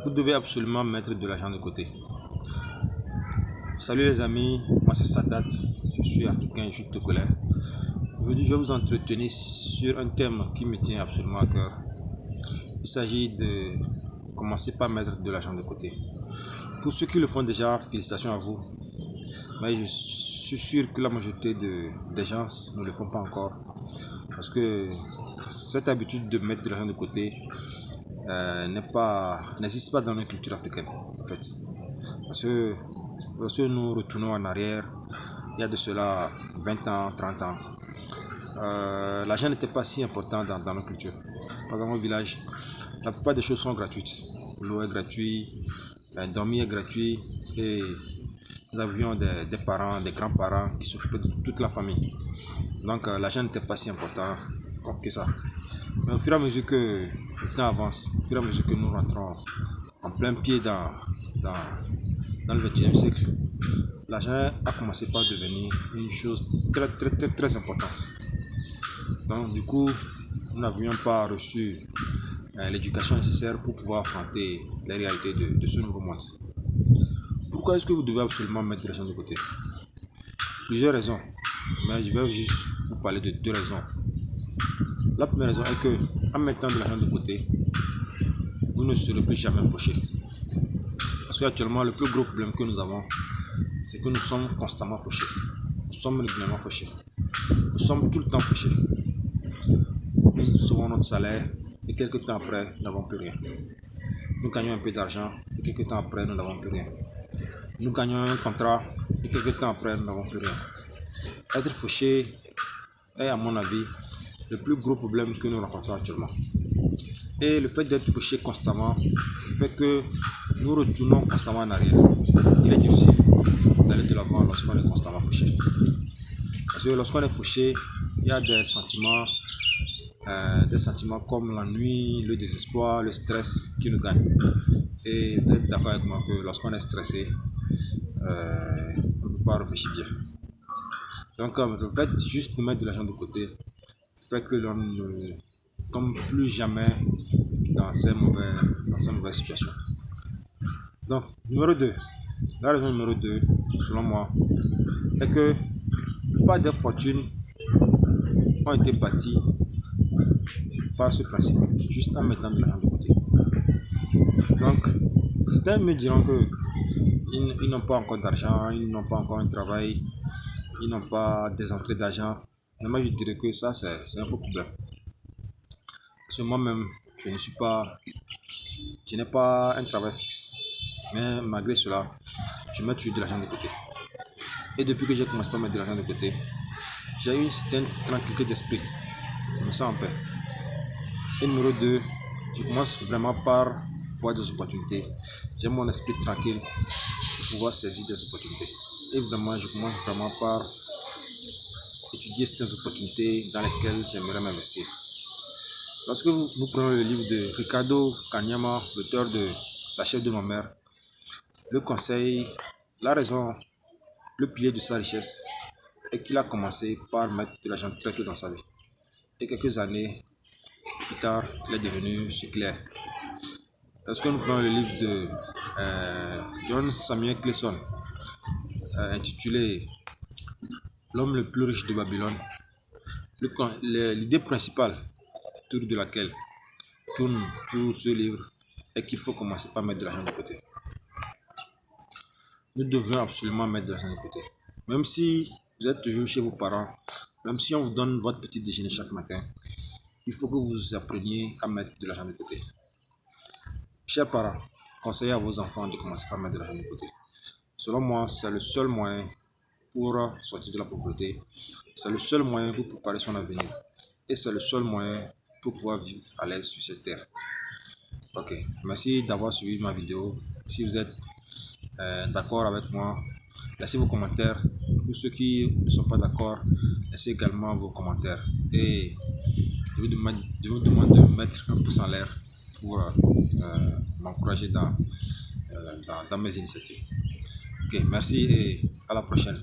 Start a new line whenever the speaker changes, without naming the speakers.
Vous devez absolument mettre de l'argent de côté. Salut les amis, moi c'est Sadat, je suis africain, je suis togolais. Aujourd'hui je vais vous entretenir sur un thème qui me tient absolument à cœur. Il s'agit de commencer par mettre de l'argent de côté. Pour ceux qui le font déjà, félicitations à vous. Mais je suis sûr que la majorité des gens ne le font pas encore. Parce que cette habitude de mettre de l'argent de côté n'existe pas dans notre culture africaine en fait. Parce que lorsque nous retournons en arrière, il y a de cela 20 ans, 30 ans, l'argent n'était pas si important dans nos cultures. Par exemple, au village, la plupart des choses sont gratuites. L'eau est gratuite, dormir est gratuit et nous avions des parents, des grands-parents qui s'occupaient de toute la famille. Donc l'argent n'était pas si important que ça. Mais au fur et à mesure que le temps avance, au fur et à mesure que nous rentrons en plein pied dans le 21e siècle, l'argent a commencé par devenir une chose très importante. Donc du coup, nous n'avions pas reçu l'éducation nécessaire pour pouvoir affronter les réalités de ce nouveau monde. Pourquoi est-ce que vous devez absolument mettre de l'argent de côté? Plusieurs raisons, mais je vais juste vous parler de deux raisons. La première raison est que en mettant de l'argent de côté, vous ne serez plus jamais fauché. Parce qu'actuellement, le plus gros problème que nous avons, c'est que nous sommes constamment fauchés. Nous sommes régulièrement fauchés. Nous sommes tout le temps fauchés. Nous recevons notre salaire et quelques temps après, nous n'avons plus rien. Nous gagnons un peu d'argent et quelques temps après, nous n'avons plus rien. Nous gagnons un contrat et quelques temps après, nous n'avons plus rien. Être fauché est, à mon avis, le plus gros problème que nous rencontrons actuellement. Et le fait d'être fauché constamment fait que nous retournons constamment en arrière. Il est difficile d'aller de l'avant lorsqu'on est constamment fauché. Parce que lorsqu'on est fauché, il y a des sentiments comme l'ennui, le désespoir, le stress qui nous gagnent. Et vous êtes d'accord avec moi que lorsqu'on est stressé, on ne peut pas réfléchir bien. Donc le fait juste de mettre de l'argent de côté fait que l'on ne tombe plus jamais dans ces mauvaises situations. Donc, la raison numéro 2, selon moi, est que la plupart des fortunes ont été bâties par ce principe, juste en mettant de l'argent de côté. Donc, certains me diront que ils n'ont pas encore d'argent, ils n'ont pas encore un travail, ils n'ont pas des entrées d'argent. Mais moi, je dirais que ça, c'est un faux problème. Parce que moi-même, je n'ai pas un travail fixe. Mais malgré cela, je mets toujours de l'argent de côté. Et depuis que j'ai commencé à mettre de l'argent de côté, j'ai eu une certaine tranquillité d'esprit. Je me sens en paix. Et numéro 2, je commence vraiment par voir des opportunités. J'ai mon esprit tranquille pour pouvoir saisir des opportunités. Et vraiment, je commence vraiment par étudier certaines opportunités dans lesquelles j'aimerais m'investir. Lorsque nous prenons le livre de Ricardo Kanyama, l'auteur de La chef de ma mère, le conseil, la raison, le pilier de sa richesse est qu'il a commencé par mettre de l'argent très tôt dans sa vie. Et quelques années plus tard, il est devenu clair. Lorsque nous prenons le livre de John Samuel Clayson, intitulé L'homme le plus riche de Babylone, l'idée principale autour de laquelle tourne tout ce livre est qu'il faut commencer par mettre de l'argent de côté. Nous devons absolument mettre de l'argent de côté. Même si vous êtes toujours chez vos parents, même si on vous donne votre petit déjeuner chaque matin, il faut que vous appreniez à mettre de l'argent de côté. Chers parents, conseillez à vos enfants de commencer par mettre de l'argent de côté. Selon moi, c'est le seul moyen pour sortir de la pauvreté. C'est le seul moyen pour préparer son avenir. Et c'est le seul moyen pour pouvoir vivre à l'aise sur cette terre. Ok, merci d'avoir suivi ma vidéo. Si vous êtes d'accord avec moi, laissez vos commentaires. Pour ceux qui ne sont pas d'accord, laissez également vos commentaires. Et je vous demande de mettre un pouce en l'air pour m'encourager dans mes initiatives. Ok, merci et à la prochaine.